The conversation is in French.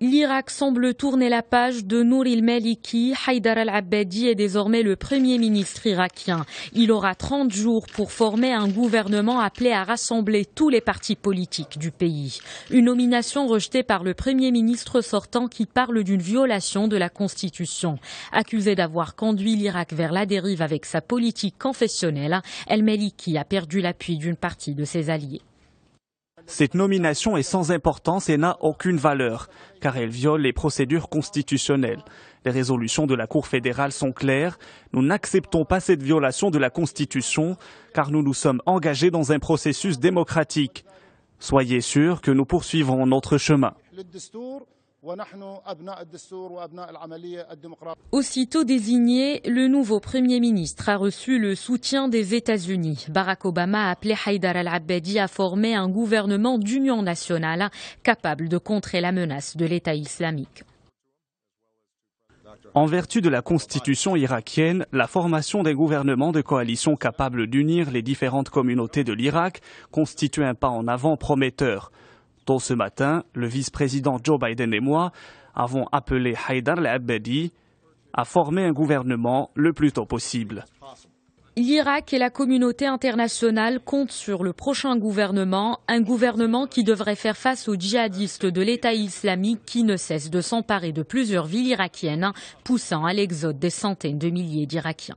L'Irak semble tourner la page de Nour el-Maliki. Haïdar al-Abbadi est désormais le Premier ministre irakien. Il aura 30 jours pour former un gouvernement appelé à rassembler tous les partis politiques du pays. Une nomination rejetée par le Premier ministre sortant qui parle d'une violation de la Constitution. Accusé d'avoir conduit l'Irak vers la dérive avec sa politique confessionnelle, el-Maliki a perdu l'appui d'une partie de ses alliés. Cette nomination est sans importance et n'a aucune valeur, car elle viole les procédures constitutionnelles. Les résolutions de la Cour fédérale sont claires. Nous n'acceptons pas cette violation de la Constitution, car nous nous sommes engagés dans un processus démocratique. Soyez sûrs que nous poursuivrons notre chemin. Aussitôt désigné, le nouveau Premier ministre a reçu le soutien des États-Unis. Barack Obama a appelé Haïdar al-Abbadi à former un gouvernement d'union nationale capable de contrer la menace de l'État islamique. En vertu de la constitution irakienne, la formation d'un gouvernement de coalition capable d'unir les différentes communautés de l'Irak constitue un pas en avant prometteur. Tôt ce matin, le vice-président Joe Biden et moi avons appelé Haïdar al-Abbadi à former un gouvernement le plus tôt possible. L'Irak et la communauté internationale comptent sur le prochain gouvernement, un gouvernement qui devrait faire face aux djihadistes de l'État islamique qui ne cessent de s'emparer de plusieurs villes irakiennes, poussant à l'exode des centaines de milliers d'Irakiens.